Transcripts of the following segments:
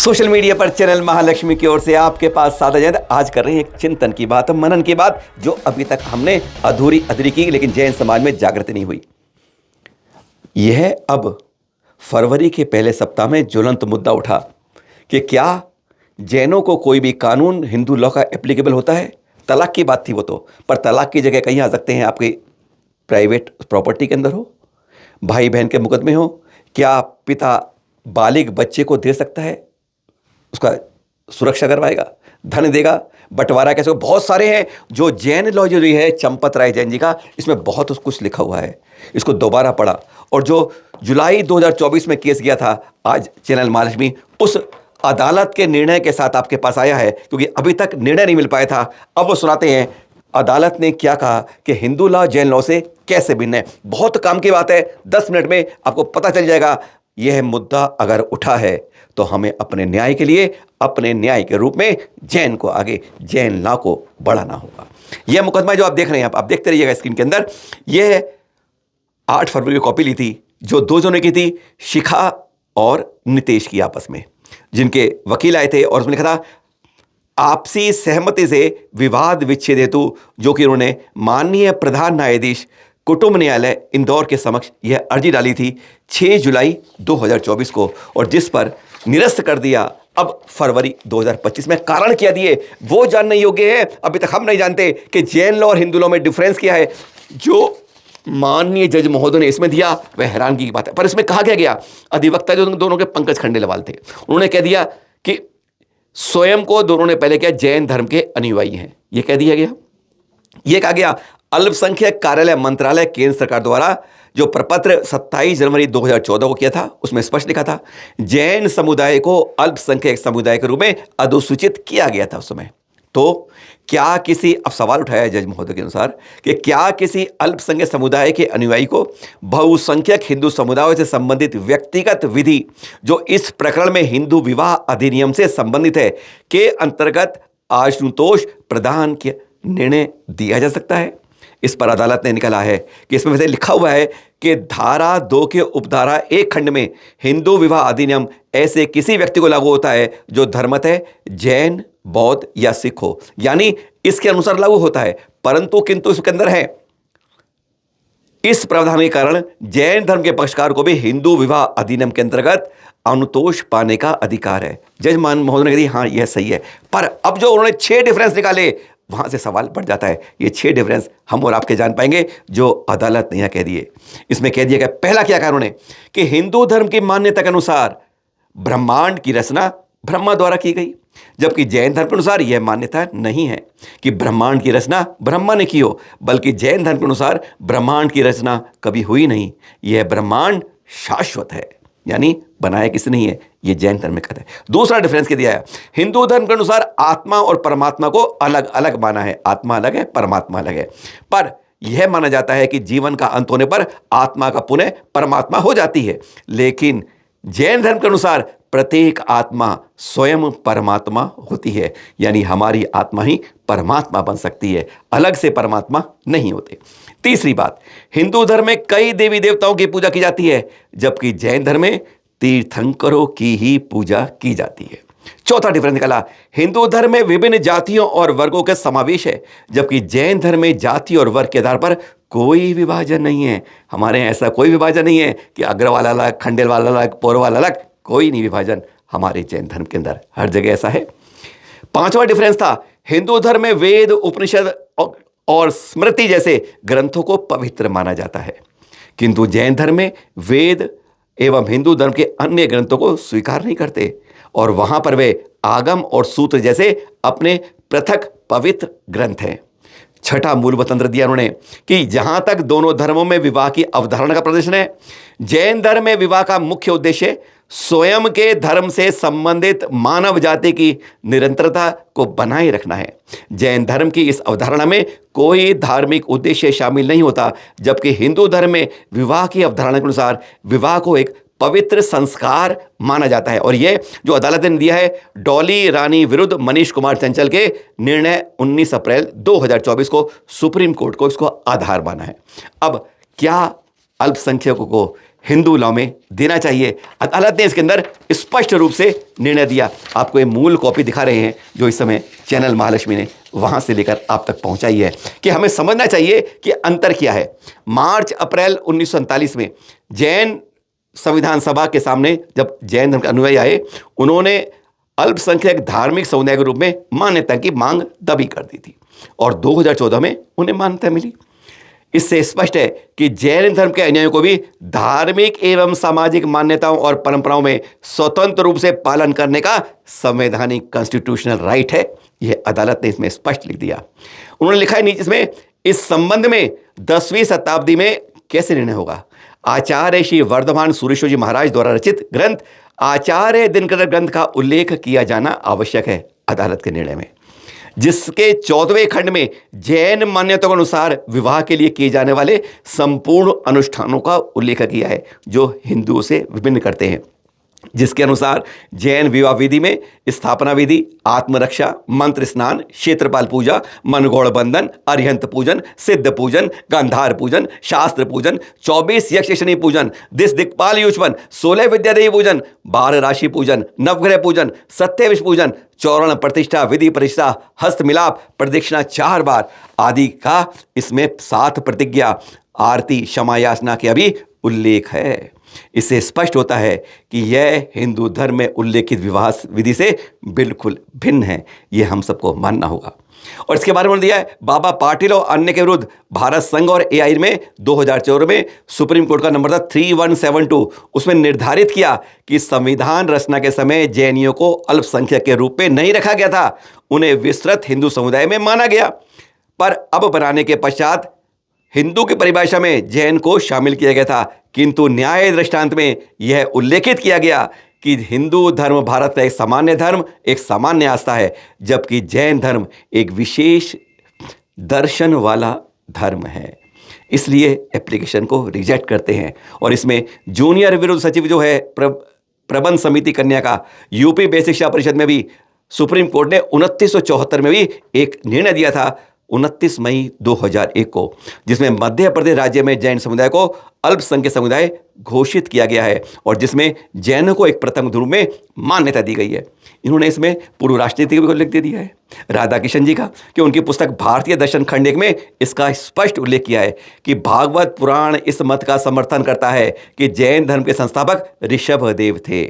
Social media पर channel Mahalakshmi की ओर से आपके पास सादा जयंत आज कर रहे हैं एक चिंतन की बात, मनन की बात, जो अभी तक हमने अधूरी की, लेकिन जैन समाज में जागृति नहीं हुई। यह अब फरवरी के पहले सप्ताह में ज्वलंत मुद्दा उठा कि क्या जैनों को कोई भी कानून हिंदू लॉ का एप्लीकेबल होता है। तलाक की बात थी वो तो, पर तलाक की जगह कहीं आ सकते हैं आपकी प्राइवेट प्रॉपर्टी के अंदर हो, भाई बहन के मुकदमे हो, क्या पिता बालिग बच्चे को दे सकता है, उसका सुरक्षा करवाएगा, धन देगा, बंटवारा कैसे, बहुत सारे हैं जो जैन लॉ जो है चंपत राय जैन जी का, इसमें बहुत कुछ लिखा हुआ है। इसको दोबारा पढ़ा और जो जुलाई 2024 में केस गया था, आज चैनल महालक्ष्मी उस अदालत के निर्णय के साथ आपके पास आया है, क्योंकि अभी तक निर्णय नहीं मिल पाया था। अब वो सुनाते हैं अदालत ने क्या कहा कि हिंदू लॉ जैन लॉ से कैसे भिन्न है। बहुत काम की बात है, 10 मिनट में आपको पता चल जाएगा। यह मुद्दा अगर उठा है तो हमें अपने न्याय के लिए, अपने न्याय के रूप में जैन को आगे, जैन लॉ को बढ़ाना होगा। यह मुकदमा जो आप देख रहे हैं, आप देखते रहिएगा स्क्रीन के अंदर, यह 8 फरवरी की कॉपी ली थी, जो दो जनों ने की थी, शिखा और नितेश की आपस में, जिनके वकील आए थे, और उसमें लिखा था आपसी सहमति से विवाद विच्छेद हेतु, जो कि उन्होंने माननीय प्रधान न्यायाधीश कुटुंब न्यायालय इंदौर के समक्ष यह अर्जी डाली थी 6 जुलाई 2024 को, और जिस पर निरस्त कर दिया अब फरवरी 2025 में। कारण क्या दिए वो जानने योग्य है। अभी तक हम नहीं जानते कि जैन लॉ और हिंदू लॉ में डिफरेंस क्या है। जो माननीय जज महोदय ने इसमें दिया वह हैरानगी की बात है। पर इसमें कहा क्या गया, अधिवक्ता जो दोनों के पंकज खंडेलवाल थे, उन्होंने कह दिया कि स्वयं को दोनों ने पहले क्या जैन धर्म के अनुयायी हैं, यह कह दिया गया। यह कहा गया अल्पसंख्यक कार्यालय मंत्रालय केंद्र सरकार द्वारा जो प्रपत्र 27 जनवरी 2014 को किया था, उसमें स्पष्ट लिखा था जैन समुदाय को अल्पसंख्यक समुदाय के रूप में अधोसूचित किया गया था उस समय। तो क्या किसी, अब सवाल उठाया जज महोदय के अनुसार कि क्या किसी अल्पसंख्यक समुदाय के अनुयायी को बहुसंख्यक हिंदू समुदायों से संबंधित व्यक्तिगत विधि जो इस प्रकरण में हिंदू विवाह अधिनियम से संबंधित है के अंतर्गत आशुतोष प्रदान के निर्णय दिया जा सकता है। इस पर अदालत ने निकाला है कि इसमें वैसे लिखा हुआ है कि धारा 2 के उपधारा 1 खंड में हिंदू विवाह अधिनियम ऐसे किसी व्यक्ति को लागू होता है जो धर्मतः जैन, बौद्ध या सिख हो, यानी इसके अनुसार लागू होता है। परंतु किंतु इसके अंदर है, इस प्रावधान के कारण जैन धर्म के पक्षकार को भी हिंदू विवाह अधिनियम के अंतर्गत अनुतोष पाने का अधिकार है। जज मान महोदय ने कह दी हाँ यह सही है। पर अब जो उन्होंने 6 डिफरेंस निकाले, वहां से सवाल बढ़ जाता है। ये 6 डिफरेंस हम और आपके जान पाएंगे जो अदालत ने यहां कह दिए। इसमें कह दिया गया, पहला क्या कारण है कि हिंदू धर्म की मान्यता के अनुसार ब्रह्मांड की रचना ब्रह्मा द्वारा की गई, जबकि जैन धर्म के अनुसार यह मान्यता नहीं है कि ब्रह्मांड की रचना ब्रह्मा ने की हो, बल्कि जैन धर्म के अनुसार ब्रह्मांड की रचना कभी हुई नहीं, यह ब्रह्मांड शाश्वत है, यानी बनाया किसी नहीं है। यह जैन धर्म में कहता है। दूसरा डिफरेंस क्या दिया है, हिंदू धर्म के अनुसार आत्मा और परमात्मा को अलग अलग माना है। आत्मा अलग है, परमात्मा अलग है, पर यह माना जाता है कि जीवन का अंत होने पर आत्मा का पुनः परमात्मा हो जाती है। लेकिन जैन धर्म के अनुसार प्रत्येक आत्मा स्वयं परमात्मा होती है, यानी हमारी आत्मा ही परमात्मा बन सकती है, अलग से परमात्मा नहीं होते। तीसरी बात, हिंदू धर्म में कई देवी देवताओं की पूजा की जाती है, जबकि जैन धर्म में तीर्थंकरों की ही पूजा की जाती है। चौथा डिफरेंस निकाला, हिंदू धर्म में विभिन्न जातियों और वर्गों का समावेश है, जबकि जैन धर्म में जाति और वर्ग के आधार पर कोई विभाजन नहीं है। हमारे यहाँ ऐसा कोई विभाजन नहीं है कि अग्रवाल अलग, खंडेलवाल अलग, पौरवाल अलग, कोई नहीं विभाजन हमारे जैन धर्म के अंदर, हर जगह ऐसा है। पांचवा डिफरेंस था, हिंदू धर्म में वेद, उपनिषद और स्मृति जैसे ग्रंथों को पवित्र माना जाता है, किंतु जैन धर्म में वेद एवं हिंदू धर्म के अन्य ग्रंथों को स्वीकार नहीं करते, और वहां पर वे आगम और सूत्र जैसे अपने पृथक पवित्र ग्रंथ हैं। छठा मूल तंत्र दिया उन्होंने कि जहां तक दोनों धर्मों में विवाह की अवधारणा का प्रदर्शन है, जैन धर्म में विवाह का मुख्य उद्देश्य स्वयं के धर्म से संबंधित मानव जाति की निरंतरता को बनाए रखना है। जैन धर्म की इस अवधारणा में कोई धार्मिक उद्देश्य शामिल नहीं होता, जबकि हिंदू धर्म में विवाह की अवधारणा के अनुसार विवाह को एक पवित्र संस्कार माना जाता है। और यह जो अदालत ने दिया है डॉली रानी विरुद्ध मनीष कुमार चंचल के निर्णय 19 अप्रैल 2024 को सुप्रीम कोर्ट को इसको आधार माना है। अब क्या अल्पसंख्यकों को हिंदू लॉ में देना चाहिए। अदालत ने इसके अंदर स्पष्ट रूप से निर्णय दिया। आपको ये मूल कॉपी दिखा रहे हैं जो इस समय चैनल महालक्ष्मी ने वहां से लेकर आप तक पहुंचाई है कि हमें समझना चाहिए कि अंतर क्या है। मार्च अप्रैल 1947 में जैन संविधान सभा के सामने जब जैन धर्म के अनुयायी आए, उन्होंने अल्पसंख्यक धार्मिक समुदाय के रूप में मान्यता की मांग दबी कर दी थी और 2014 में उन्हें मान्यता मिली। इससे स्पष्ट है कि जैन धर्म के अनुयायियों को भी धार्मिक एवं सामाजिक मान्यताओं और परंपराओं में स्वतंत्र रूप से पालन करने का संवैधानिक कॉन्स्टिट्यूशनल राइट है। यह अदालत ने इसमें स्पष्ट लिख दिया। उन्होंने लिखा है नीचे इसमें, इस संबंध में 10वीं शताब्दी में कैसे निर्णय होगा। आचार्य श्री वर्धमान सूरेश्वर जी महाराज द्वारा रचित ग्रंथ आचार्य दिनकर ग्रंथ का उल्लेख किया जाना आवश्यक है अदालत के निर्णय में, जिसके 14वें खंड में जैन मान्यताओं के अनुसार विवाह के लिए किए जाने वाले संपूर्ण अनुष्ठानों का उल्लेख किया है जो हिंदुओं से विभिन्न करते हैं। जिसके अनुसार जैन विवाह विधि में स्थापना विधि, आत्मरक्षा, मंत्र स्नान, क्षेत्रपाल पूजा, मनगौड़ बंधन, अरिहंत पूजन, सिद्ध पूजन, गांधार पूजन, शास्त्र पूजन, 24 यक्षिणी पूजन, दिक्पाल युष्मन, 16 विद्यादेवी पूजन, 12 राशि पूजन, नवग्रह पूजन, सत्याविष पूजन, चौरण प्रतिष्ठा, विधि प्रतिष्ठा, हस्त मिलाप, प्रदक्षिणा 4 बार आदि का इसमें 7 प्रतिज्ञा, आरती, क्षमा याचना के अभी उल्लेख है। इससे स्पष्ट होता है कि यह हिंदू धर्म में उल्लेखित विवाह विधि से बिल्कुल भिन्न है। यह हम सबको मानना होगा। और इसके बारे में दिया है बाबा पाटिल और अन्य के विरुद्ध भारत संघ और एआई में 2014 में सुप्रीम कोर्ट का नंबर था 3172। उसमें निर्धारित किया कि संविधान रचना के समय जैनियों को अल्पसंख्यक के रूप में नहीं रखा गया था, उन्हें विस्तृत हिंदू समुदाय में माना गया। पर अब बनाने के पश्चात हिंदू की परिभाषा में जैन को शामिल किया गया था, किंतु न्याय दृष्टांत में यह उल्लेखित किया गया कि हिंदू धर्म भारत का एक सामान्य धर्म, एक सामान्य आस्था है, जबकि जैन धर्म एक विशेष दर्शन वाला धर्म है। इसलिए एप्लीकेशन को रिजेक्ट करते हैं। और इसमें जूनियर विरोध सचिव जो है प्रबंध समिति कन्या का यूपी बेसिक शिक्षा परिषद में भी सुप्रीम कोर्ट ने 2974 में भी एक निर्णय दिया था 29 मई 2001 को, जिसमें मध्य प्रदेश राज्य में जैन समुदाय को अल्पसंख्यक समुदाय घोषित किया गया है और जिसमें जैनों को एक प्रथम ध्रुव में मान्यता दी गई है। इन्होंने इसमें पूर्व राष्ट्रनीति को लिख दे दिया है राधा किशन जी का, कि उनकी पुस्तक भारतीय दर्शन खंड 1 में इसका स्पष्ट उल्लेख किया है कि भागवत पुराण इस मत का समर्थन करता है कि जैन धर्म के संस्थापक ऋषभ देव थे।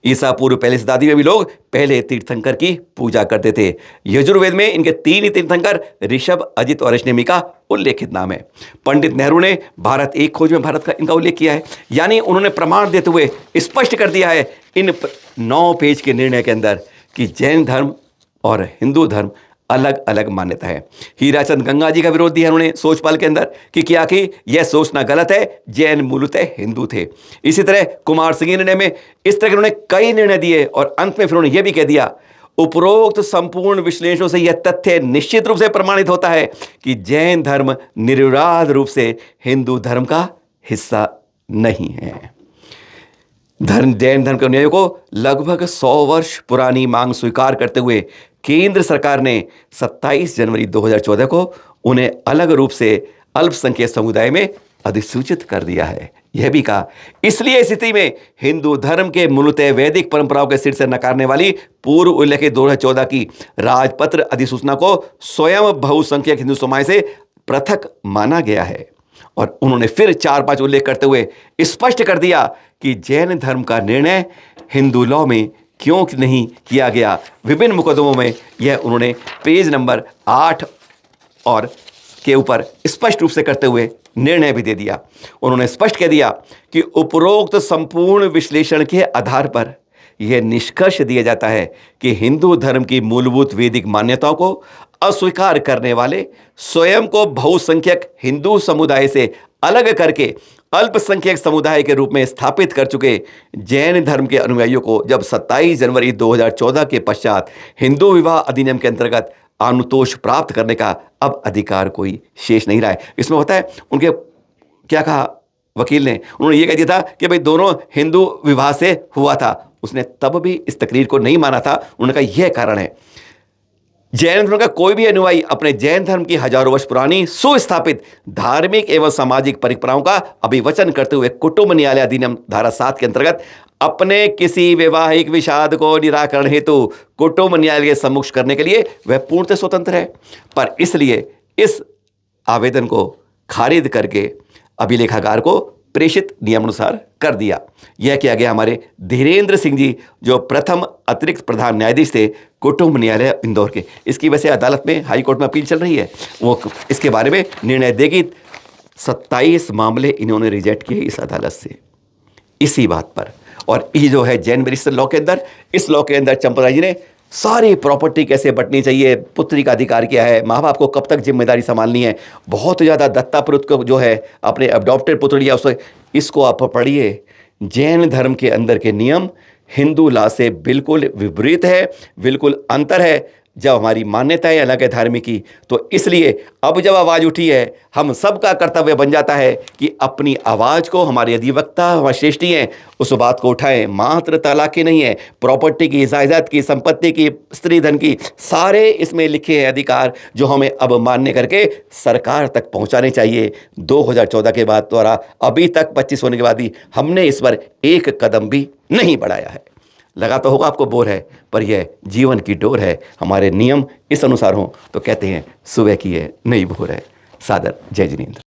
ईसा पूर्व पहले शताब्दी में भी लोग पहले तीर्थंकर की पूजा करते थे। यजुर्वेद में इनके 3 ही तीर्थंकर ऋषभ, अजित और अश्नेमी का उल्लेखित नाम है। पंडित नेहरू ने भारत एक खोज में भारत का इनका उल्लेख किया है, यानी उन्होंने प्रमाण देते हुए स्पष्ट कर दिया है इन 9 पेज के निर्णय के अंदर कि जैन धर्म और हिंदू धर्म अलग अलग मान्यता है। हीराचंद गंगा जी का विरोध दिया उन्होंने सोचपाल के अंदर कि यह सोचना गलत है, जैन मूलतः हिंदू थे। इसी तरह कुमार सिंह निर्णय में इस तरह के उन्होंने कई निर्णय दिए और अंत में फिर उन्होंने यह भी कह दिया, उपरोक्त संपूर्ण विश्लेषणों से यह तथ्य निश्चित रूप से प्रमाणित होता है कि जैन धर्म निर्विवाद रूप से हिंदू धर्म का हिस्सा नहीं है। जैन धर्म के अनुयायियों को लगभग 100 वर्ष पुरानी मांग स्वीकार करते हुए केंद्र सरकार ने 27 जनवरी 2014 को उन्हें अलग रूप से अल्पसंख्यक समुदाय में अधिसूचित कर दिया है। यह भी कहा, इसलिए स्थिति में हिंदू धर्म के मूलतः वैदिक परंपराओं के सिर से नकारने वाली पूर्व उल्लेखित 2014 की राजपत्र अधिसूचना को स्वयं बहुसंख्यक हिंदू समाज से पृथक माना गया है। और उन्होंने फिर 4-5 उल्लेख करते हुए स्पष्ट कर दिया कि जैन धर्म का निर्णय हिंदू लॉ में क्यों नहीं किया गया। विभिन्न मुकदमों में यह उन्होंने पेज नंबर 8 और के ऊपर स्पष्ट रूप से करते हुए निर्णय भी दे दिया। उन्होंने स्पष्ट कह दिया कि उपरोक्त संपूर्ण विश्लेषण के आधार पर यह निष्कर्ष दिया जाता है कि हिंदू धर्म की मूलभूत वैदिक मान्यताओं को अस्वीकार करने वाले, स्वयं को बहुसंख्यक हिंदू समुदाय से अलग करके अल्पसंख्यक समुदाय के रूप में स्थापित कर चुके जैन धर्म के अनुयायियों को जब 27 जनवरी 2014 के पश्चात हिंदू विवाह अधिनियम के अंतर्गत अनुतोष प्राप्त करने का अब अधिकार कोई शेष नहीं रहा है। इसमें होता है, उनके क्या कहा वकील ने, उन्होंने ये कह दिया था कि भाई दोनों हिंदू विवाह से हुआ था। उसने तब भी इस तकरीर को नहीं माना था। उन्होंने कहा यह कारण है, जैन धर्म का कोई भी अनुयायी अपने जैन धर्म की हजारों वर्ष पुरानी सुस्थापित धार्मिक एवं सामाजिक परंपराओं का अभिवचन करते हुए कुटुंब न्यायालय अधिनियम धारा 7 के अंतर्गत अपने किसी वैवाहिक विषाद को निराकरण हेतु कुटुंब न्यायालय के सम्मुख करने के लिए वह पूर्णतः स्वतंत्र है। पर इसलिए इस आवेदन को खारिज करके अभिलेखागार को प्रेषित नियमानुसार कर दिया। यह किया गया हमारे धीरेन्द्र सिंह जी, जो प्रथम अतिरिक्त प्रधान न्यायाधीश थे कुटुंब न्यायालय इंदौर के। इसकी वजह से अदालत में, हाई कोर्ट में अपील चल रही है, वो इसके बारे में निर्णय देगी। 27 मामले इन्होंने रिजेक्ट किए इस अदालत से इसी बात पर। और ये जो है जैन रजिस्टर लॉ के अंदर, इस लॉ के अंदर चंपतराय जी ने सारी प्रॉपर्टी कैसे बंटनी चाहिए, पुत्री का अधिकार क्या है, माँ बाप को कब तक जिम्मेदारी संभालनी है, बहुत ज़्यादा दत्तापुत्र को जो है अपने अडॉप्टेड पुत्र लिया उसको, इसको आप पढ़िए। जैन धर्म के अंदर के नियम हिंदू लॉ से बिल्कुल विपरीत है, बिल्कुल अंतर है। जब हमारी मान्यताएं अलग है धार्मिक की, तो इसलिए अब जब आवाज़ उठी है, हम सबका कर्तव्य बन जाता है कि अपनी आवाज़ को हमारे अधिवक्ता, हमारे श्रेष्ठी हैं, उस बात को उठाएं। मात्र तलाक की नहीं है, प्रॉपर्टी की, जायदाद की, संपत्ति की, स्त्री धन की, सारे इसमें लिखे हैं अधिकार जो हमें अब मान्य करके सरकार तक पहुंचाने चाहिए। 2014 के बाद द्वारा अभी तक 25 होने के बाद भी हमने इस पर एक कदम भी नहीं बढ़ाया है। लगा तो होगा आपको बोर है, पर यह जीवन की डोर है। हमारे नियम इस अनुसार हों तो कहते हैं सुबह की है नई भोर है। सादर जय जिनेंद्र।